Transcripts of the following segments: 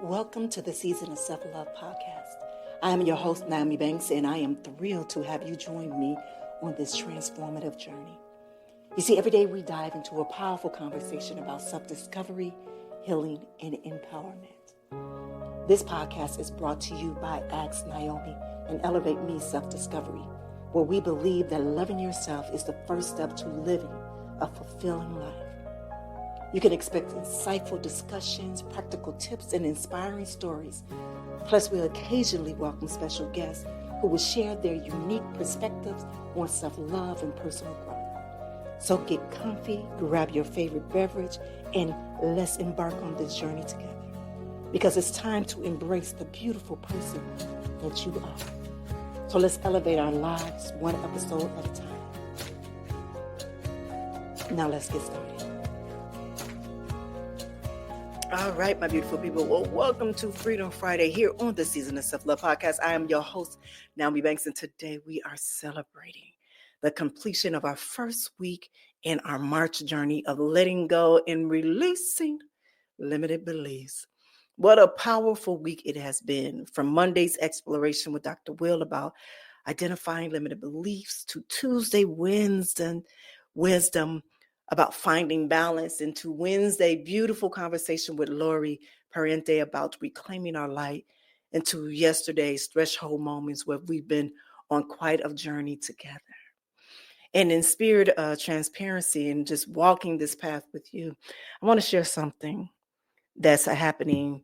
Welcome to the Season of Self-Love podcast. I am your host, Nyomi Banks, and I am thrilled to have you join me on this transformative journey. You see, every day we dive into a powerful conversation about self-discovery, healing, and empowerment. This podcast is brought to you by Ask Nyomi and Elevate Me Self-Discovery, where we believe that loving yourself is the first step to living a fulfilling life. You can expect insightful discussions, practical tips, and inspiring stories. Plus, we'll occasionally welcome special guests who will share their unique perspectives on self-love and personal growth. So get comfy, grab your favorite beverage, and let's embark on this journey together. Because it's time to embrace the beautiful person that you are. So let's elevate our lives one episode at a time. Now let's get started. All right, my beautiful people. Well, welcome to Freedom Friday here on the Season of Self-Love podcast. I am your host, Nyomi Banks, and today we are celebrating the completion of our first week in our March journey of letting go and releasing limited beliefs. What a powerful week it has been, from Monday's exploration with Dr. Will about identifying limited beliefs to Tuesday wisdom about finding balance, into Wednesday beautiful conversation with Lori Parente about reclaiming our light, into yesterday's threshold moments where we've been on quite a journey together. And in spirit of transparency and just walking this path with you, I want to share something that happened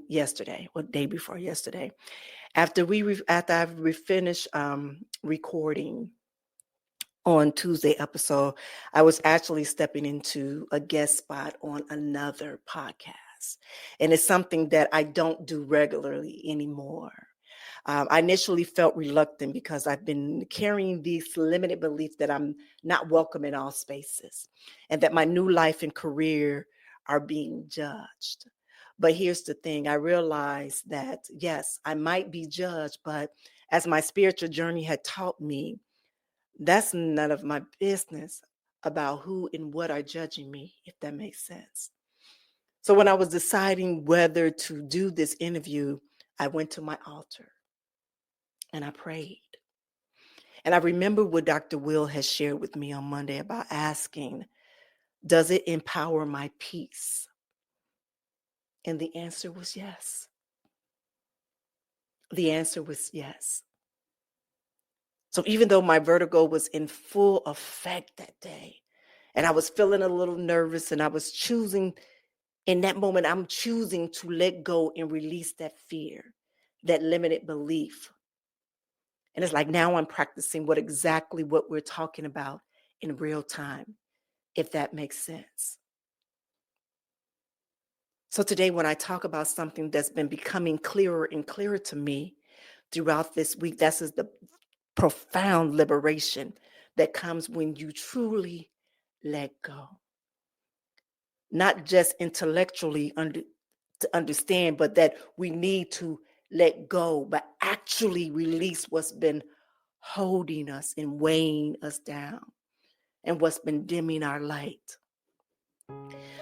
yesterday, or day before yesterday. After I finished recording on Tuesday episode, I was actually stepping into a guest spot on another podcast. And it's something that I don't do regularly anymore. I initially felt reluctant because I've been carrying these limited beliefs that I'm not welcome in all spaces and that my new life and career are being judged. But here's the thing. I realized that, yes, I might be judged, but as my spiritual journey had taught me, that's none of my business about who and what are judging me, if that makes sense. So when I was deciding whether to do this interview, I went to my altar and I prayed. And I remember what Dr. Will has shared with me on Monday about asking, does it empower my peace? And the answer was yes. The answer was yes. So even though my vertigo was in full effect that day, and I was feeling a little nervous, and I was choosing, in that moment, I'm choosing to let go and release that fear, that limited belief. And it's like now I'm practicing what we're talking about in real time, if that makes sense. So today, when I talk about something that's been becoming clearer and clearer to me throughout this week, this is the profound liberation that comes when you truly let go. Not just intellectually to understand, but that we need to let go, but actually release what's been holding us and weighing us down and what's been dimming our light.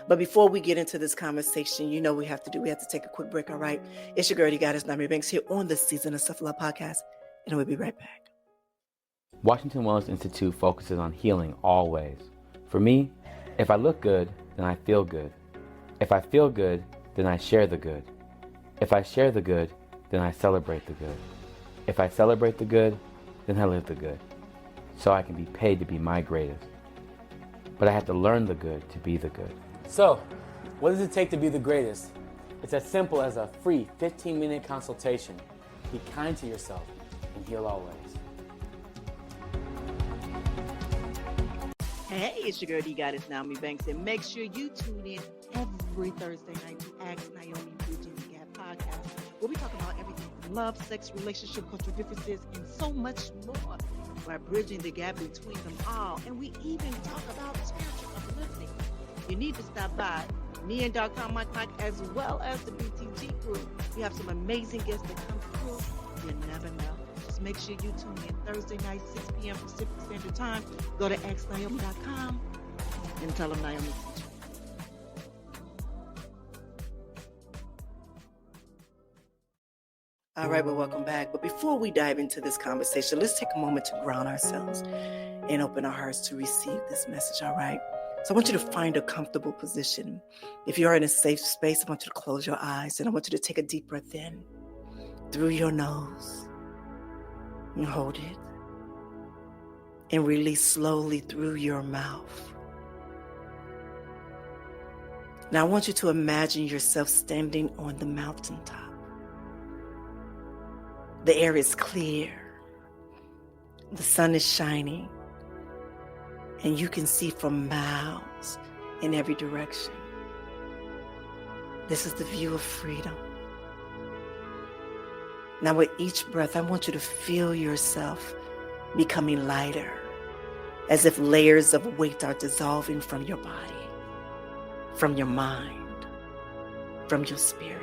But before we get into this conversation, we have to take a quick break, all right? It's your girl, you got us, Nyomi Banks, here on the Season of Self-Love podcast, and we'll be right back. Washington Wellness Institute focuses on healing always. For me, if I look good, then I feel good. If I feel good, then I share the good. If I share the good, then I celebrate the good. If I celebrate the good, then I live the good. So I can be paid to be my greatest. But I have to learn the good to be the good. So, what does it take to be the greatest? It's as simple as a free 15-minute consultation. Be kind to yourself and heal always. Hey, it's your girl, you got it, Nyomi Banks, and make sure you tune in every Thursday night to Ask Nyomi Bridging the Gap podcast, where we talk about everything from love, sex, relationship, cultural differences, and so much more. We're bridging the gap between them all, and we even talk about spiritual uplifting. You need to stop by. Me and Dr. Mike, as well as the BTG group. We have some amazing guests that come through. You never know. Just make sure you tune in Thursday night, 6 p.m. Pacific Standard Time. Go to xnyomi.com and tell them Nyomi sent you. All right, well, welcome back. But before we dive into this conversation, let's take a moment to ground ourselves and open our hearts to receive this message, all right? So I want you to find a comfortable position. If you are in a safe space, I want you to close your eyes and I want you to take a deep breath in through your nose and hold it and release slowly through your mouth. Now I want you to imagine yourself standing on the mountaintop. The air is clear. The sun is shining. And you can see for miles in every direction. This is the view of freedom. Now with each breath, I want you to feel yourself becoming lighter, as if layers of weight are dissolving from your body, from your mind, from your spirit.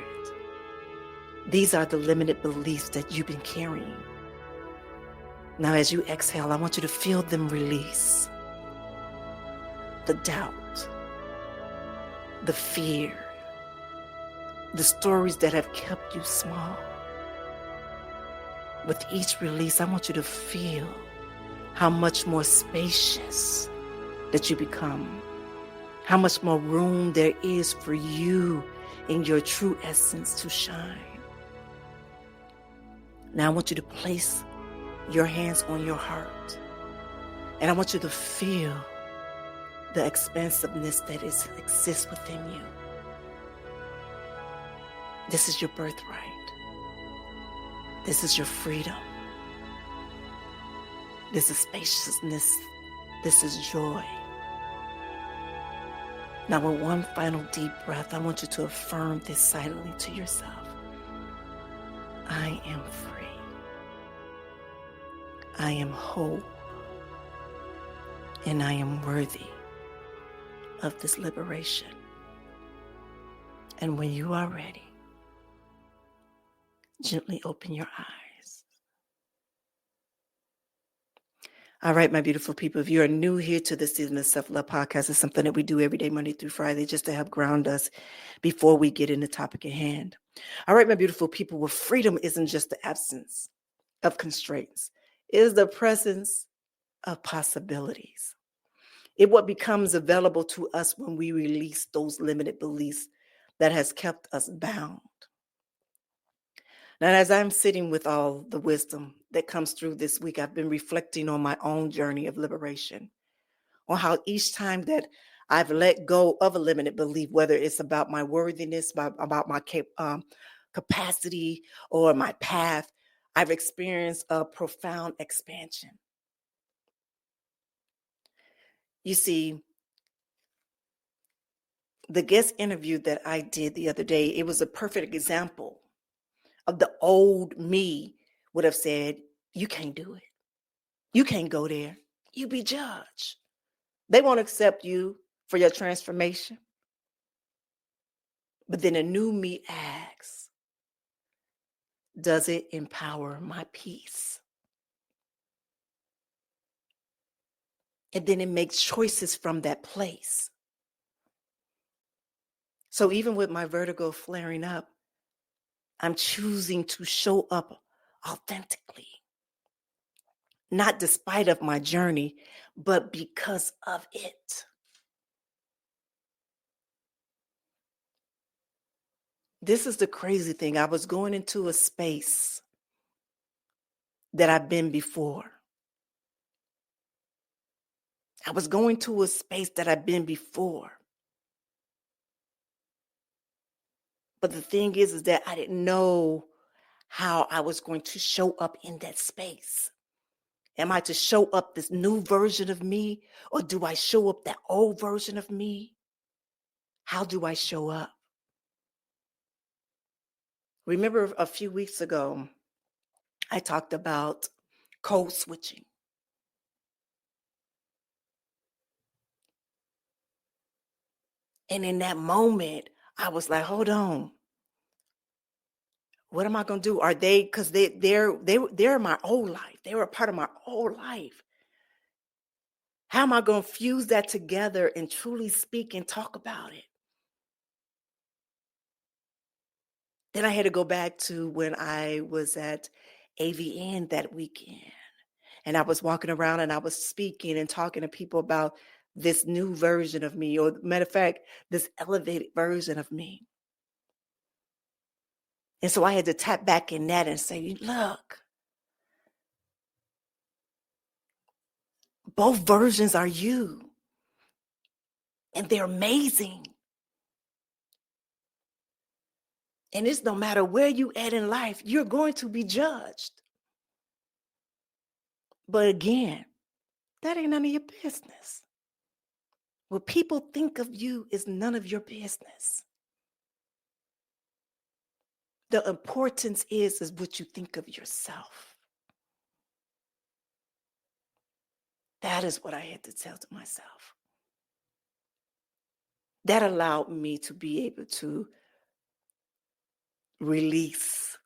These are the limited beliefs that you've been carrying. Now as you exhale, I want you to feel them release. The doubt, the fear, the stories that have kept you small. With each release, I want you to feel how much more spacious that you become, how much more room there is for you in your true essence to shine. Now I want you to place your hands on your heart, and I want you to feel the expansiveness that exists within you. This is your birthright. This is your freedom. This is spaciousness. This is joy. Now with one final deep breath, I want you to affirm this silently to yourself. I am free. I am whole. And I am worthy of this liberation. And when you are ready, gently open your eyes. All right, my beautiful people, if you are new here to the Season of Self-Love podcast, it's something that we do every day, Monday through Friday, just to help ground us before we get in the topic at hand. All right, my beautiful people, well, freedom isn't just the absence of constraints. It is the presence of possibilities. It what becomes available to us when we release those limited beliefs that has kept us bound. Now, as I'm sitting with all the wisdom that comes through this week, I've been reflecting on my own journey of liberation, on how each time that I've let go of a limited belief, whether it's about my worthiness, about my capacity, or my path, I've experienced a profound expansion. You see, the guest interview that I did the other day, it was a perfect example of the old me would have said, you can't do it. You can't go there. You be judged. They won't accept you for your transformation. But then a new me asks, does it empower my peace? And then it makes choices from that place. So even with my vertigo flaring up, I'm choosing to show up authentically. Not despite of my journey, but because of it. This is the crazy thing. I was going into a space that I've been before. I was going to a space that I've been before. But the thing is that I didn't know how I was going to show up in that space. Am I to show up this new version of me, or do I show up that old version of me? How do I show up? Remember a few weeks ago, I talked about code switching. And in that moment, I was like, hold on. What am I going to do? Are they, because they're my old life. They were a part of my old life. How am I going to fuse that together and truly speak and talk about it? Then I had to go back to when I was at AVN that weekend. And I was walking around and I was speaking and talking to people about this new version of me, or matter of fact, this elevated version of me. And so I had to tap back in that and say, look, both versions are you. And they're amazing. And it's no matter where you at in life, you're going to be judged. But again, that ain't none of your business. What people think of you is none of your business. The importance is what you think of yourself. That is what I had to tell to myself. That allowed me to be able to release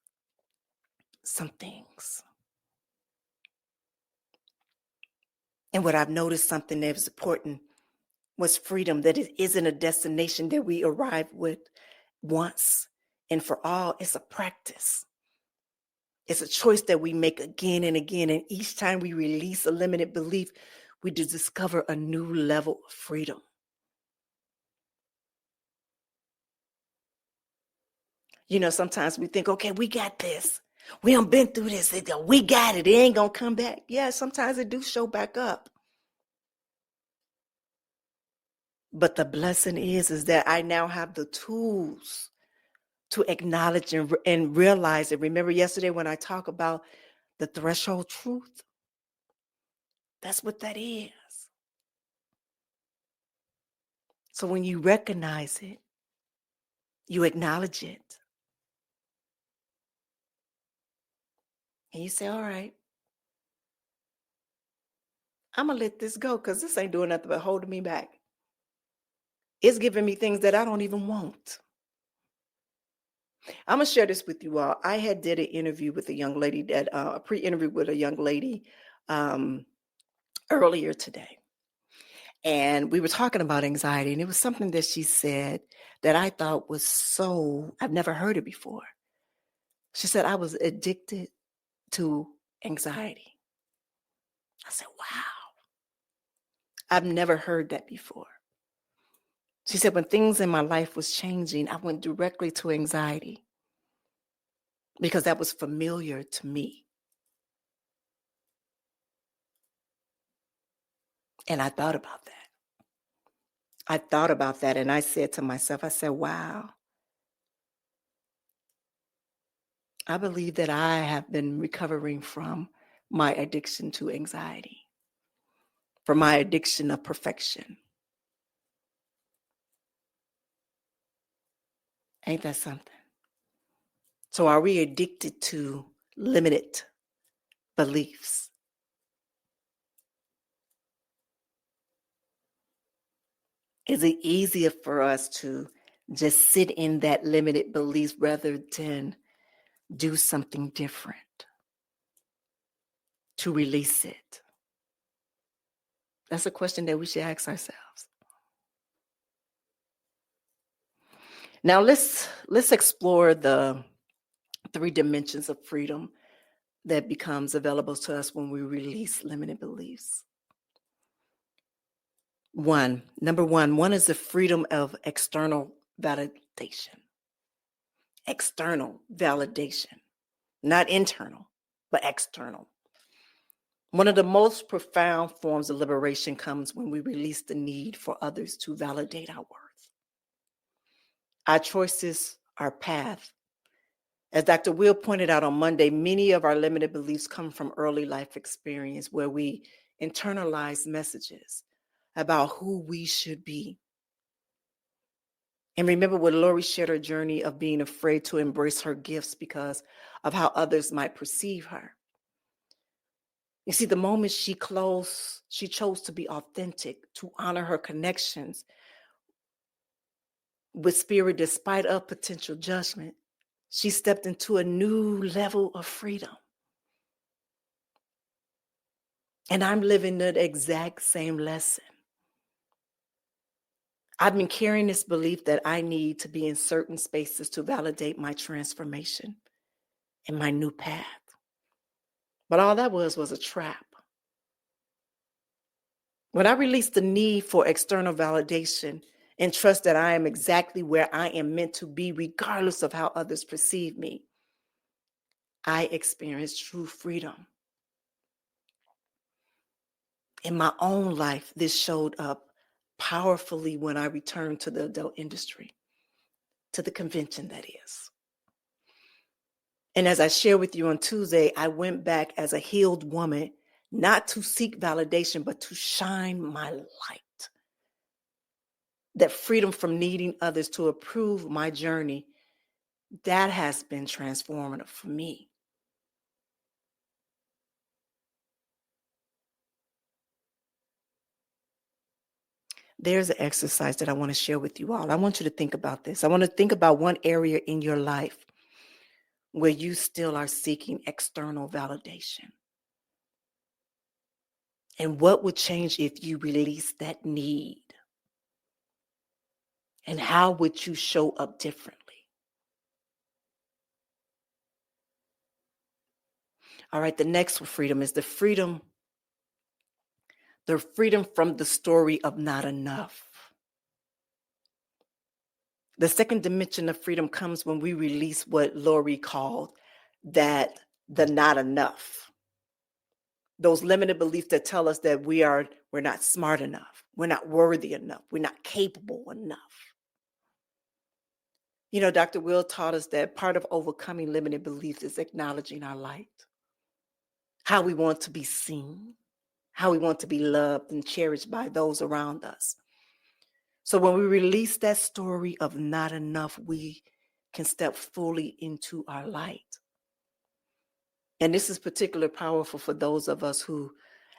some things. And what I've noticed, something that was important, was freedom, that it isn't a destination that we arrive with once and for all. It's a practice. It's a choice that we make again and again. And each time we release a limited belief, we discover a new level of freedom. You know, sometimes we think, okay, we got this. We done been through this. We got it. It ain't going to come back. Yeah, sometimes it do show back up. But the blessing is that I now have the tools to acknowledge and realize it. Remember yesterday when I talked about the threshold truth? That's what that is. So when you recognize it, you acknowledge it. And you say, all right, I'm going to let this go because this ain't doing nothing but holding me back. It's giving me things that I don't even want. I'm going to share this with you all. I had did an interview with a young lady, a pre-interview with a young lady earlier today. And we were talking about anxiety, and it was something that she said that I thought was I've never heard it before. She said, I was addicted to anxiety. I said, wow, I've never heard that before. She said, when things in my life was changing, I went directly to anxiety because that was familiar to me. And I thought about that. And I said to myself, I said, wow, I believe that I have been recovering from my addiction to anxiety, from my addiction of perfection. Ain't that something? So are we addicted to limited beliefs? Is it easier for us to just sit in that limited belief rather than do something different to release it? That's a question that we should ask ourselves. Now let's explore the 3 dimensions of freedom that becomes available to us when we release limited beliefs. Number one is the freedom of external validation. External validation, not internal, but external. One of the most profound forms of liberation comes when we release the need for others to validate our worth. Our choices, our path. As Dr. Will pointed out on Monday, many of our limited beliefs come from early life experience where we internalize messages about who we should be. And remember when Lori shared her journey of being afraid to embrace her gifts because of how others might perceive her. You see, the moment she chose to be authentic, to honor her connections with spirit despite of potential judgment, she stepped into a new level of freedom. And I'm living the exact same lesson. I've been carrying this belief that I need to be in certain spaces to validate my transformation and my new path. But all that was a trap. When I release the need for external validation and trust that I am exactly where I am meant to be, regardless of how others perceive me, I experience true freedom. In my own life, this showed up powerfully when I returned to the adult industry, to the convention, that is. And as I shared with you on Tuesday, I went back as a healed woman, not to seek validation, but to shine my light. That freedom from needing others to approve my journey, that has been transformative for me. There's an exercise that I want to share with you all. I want you to think about this. I want to think about one area in your life where you still are seeking external validation. And what would change if you release that need? And how would you show up differently? All right, the next freedom is the freedom from the story of not enough. The second dimension of freedom comes when we release what Lori called the not enough. Those limited beliefs that tell us that we're not smart enough, we're not worthy enough, we're not capable enough. You know, Dr. Will taught us that part of overcoming limited beliefs is acknowledging our light, how we want to be seen, how we want to be loved and cherished by those around us. So when we release that story of not enough, we can step fully into our light. And this is particularly powerful for those of us who,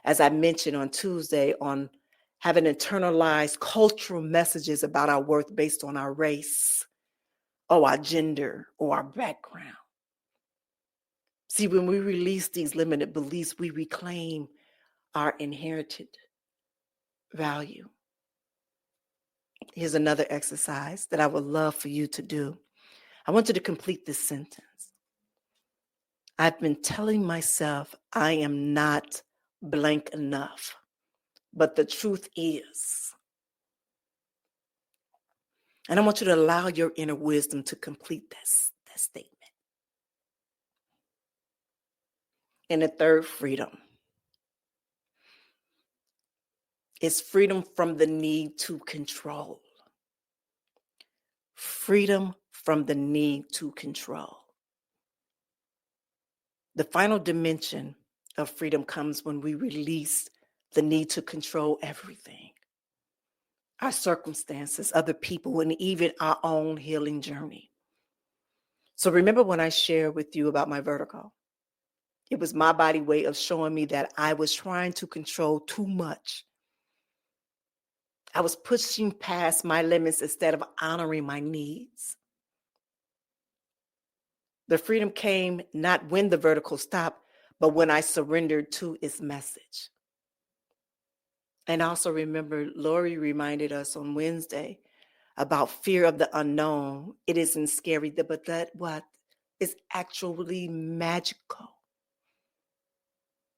as I mentioned on Tuesday, having internalized cultural messages about our worth based on our race or our gender or our background. See, when we release these limited beliefs, we reclaim our inherited value. Here's another exercise that I would love for you to do. I want you to complete this sentence. I've been telling myself I am not blank enough, but the truth is. And I want you to allow your inner wisdom to complete that statement. And the third freedom is freedom from the need to control. Freedom from the need to control. The final dimension of freedom comes when we release the need to control everything. Our circumstances, other people, and even our own healing journey. So remember when I shared with you about my vertigo? It was my body way of showing me that I was trying to control too much. I was pushing past my limits instead of honoring my needs. The freedom came not when the vertical stopped, but when I surrendered to its message. And also remember, Lori reminded us on Wednesday about fear of the unknown. It isn't scary, but that what is actually magical.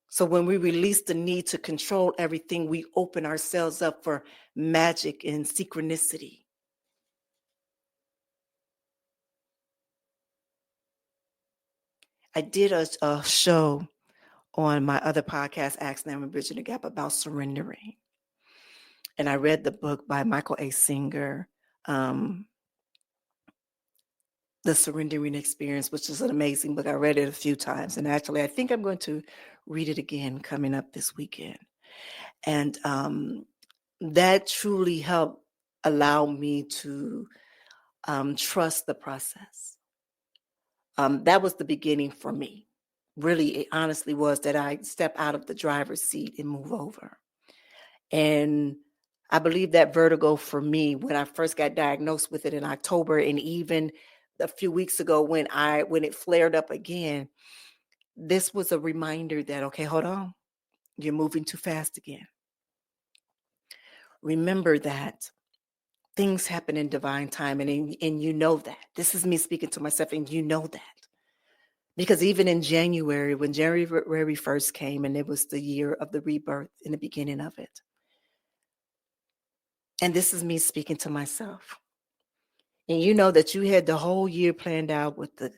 So when we release the need to control everything, we open ourselves up for magic and synchronicity. I did a show on my other podcast, Ask Now and Bridging the Gap, about surrendering. And I read the book by Michael A. Singer, The Surrendering Experience, which is an amazing book. I read it a few times. And actually, I think I'm going to read it again coming up this weekend. And that truly helped allow me to trust the process. That was the beginning for me. Really, it honestly was that I step out of the driver's seat and move over. And I believe that vertigo for me, when I first got diagnosed with it in October, and even a few weeks ago when it flared up again, this was a reminder that, okay, hold on, you're moving too fast again. Remember that things happen in divine time, and you know that. This is me speaking to myself, and you know that. Because even in January, when January first came, and it was the year of the rebirth in the beginning of it. And this is me speaking to myself. And you know that you had the whole year planned out with the,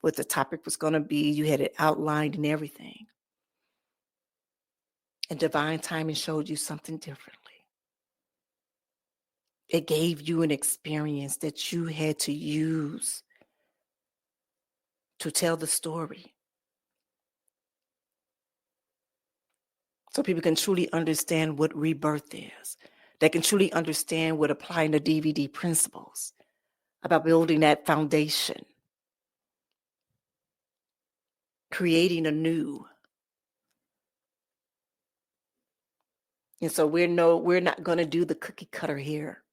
what the topic was going to be. You had it outlined and everything. And divine timing showed you something differently. It gave you an experience that you had to use to tell the story. So people can truly understand what rebirth is. They can truly understand what applying the DVD principles about building that foundation, creating anew. And so we're not going to do the cookie cutter here.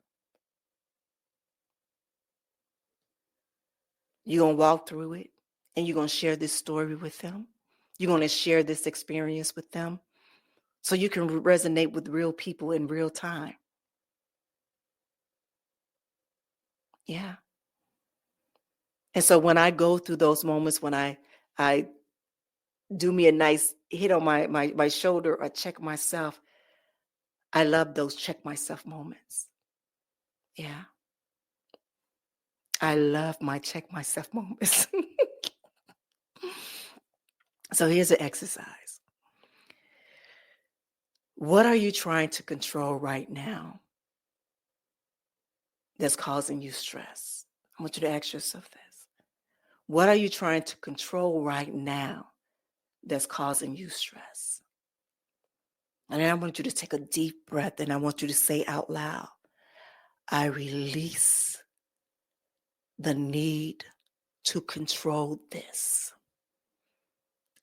You're going to walk through it, and you're going to share this story with them. You're going to share this experience with them so you can resonate with real people in real time. Yeah. And so when I go through those moments, when I do me a nice hit on my shoulder or check myself, I love those check myself moments. Yeah. I love my check myself moments. So here's an exercise. What are you trying to control right now that's causing you stress? I want you to ask yourself this. What are you trying to control right now that's causing you stress? And then I want you to take a deep breath, and I want you to say out loud, I release the need to control this.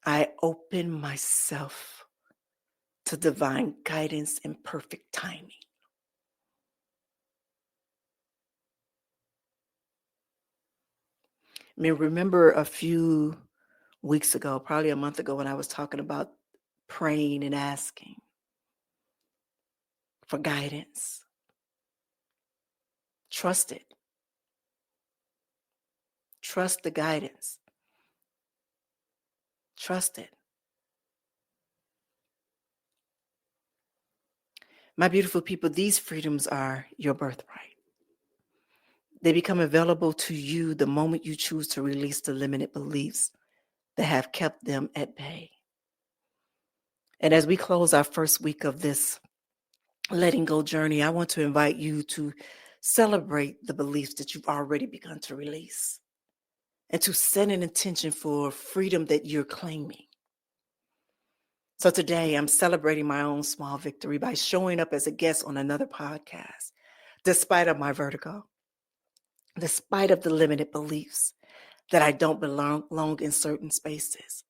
I open myself to divine guidance and perfect timing. I mean, remember a few weeks ago, probably a month ago, when I was talking about praying and asking for guidance. Trust it. Trust the guidance. Trust it. My beautiful people, these freedoms are your birthright. They become available to you the moment you choose to release the limited beliefs that have kept them at bay. And as we close our first week of this letting go journey, I want to invite you to celebrate the beliefs that you've already begun to release and to set an intention for freedom that you're claiming. So today I'm celebrating my own small victory by showing up as a guest on another podcast, despite of my vertigo, despite of the limited beliefs that I don't belong in certain spaces.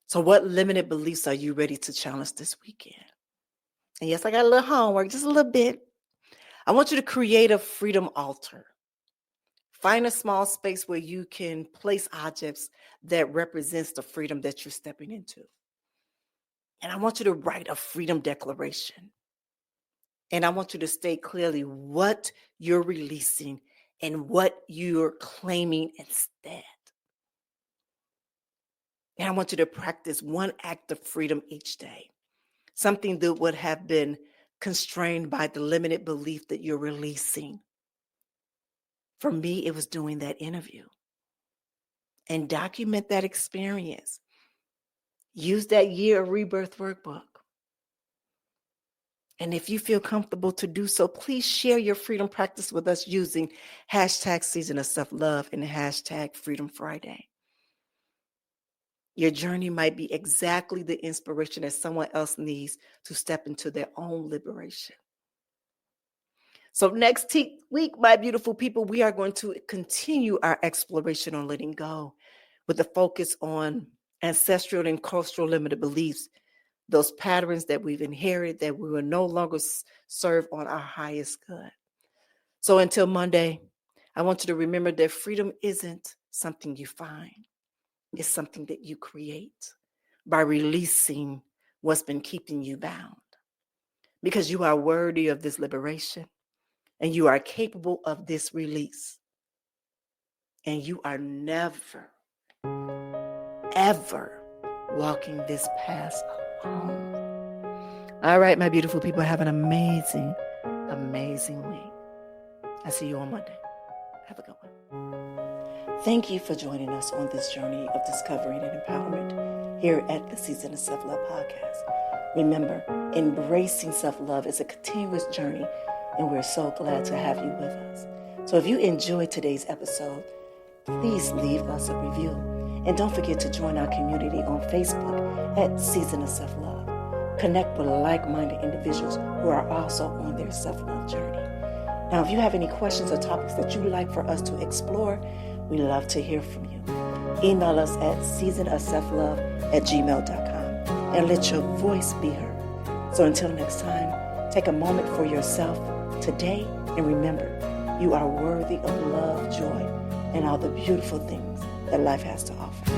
So what limited beliefs are you ready to challenge this weekend? And yes, I got a little homework, just a little bit. I want you to create a freedom altar. Find a small space where you can place objects that represents the freedom that you're stepping into. And I want you to write a freedom declaration. And I want you to state clearly what you're releasing and what you're claiming instead. And I want you to practice one act of freedom each day, something that would have been constrained by the limited belief that you're releasing. For me, it was doing that interview. And document that experience. Use that year of rebirth workbook. And if you feel comfortable to do so, please share your freedom practice with us using hashtag Season of Self-Love and hashtag Freedom Friday. Your journey might be exactly the inspiration that someone else needs to step into their own liberation. So next week, my beautiful people, we are going to continue our exploration on letting go with a focus on ancestral and cultural limited beliefs, those patterns that we've inherited that we will no longer serve on our highest good. So until Monday, I want you to remember that freedom isn't something you find. It's something that you create by releasing what's been keeping you bound. because you are worthy of this liberation and you are capable of this release. And you are never, ever walking this path alone. All right, my beautiful people, have an amazing, amazing week. I see you on Monday. Have a good one. Thank you for joining us on this journey of discovery and empowerment here at the Season of Self-Love podcast. Remember, embracing self-love is a continuous journey, and we're so glad to have you with us. So if you enjoyed today's episode, please leave us a review. And don't forget to join our community on Facebook at Season of Self-Love. Connect with like-minded individuals who are also on their self-love journey. Now, if you have any questions or topics that you'd like for us to explore, we love to hear from you. Email us at seasonofselflove@gmail.com and let your voice be heard. So until next time, take a moment for yourself today and remember, you are worthy of love, joy, and all the beautiful things that life has to offer.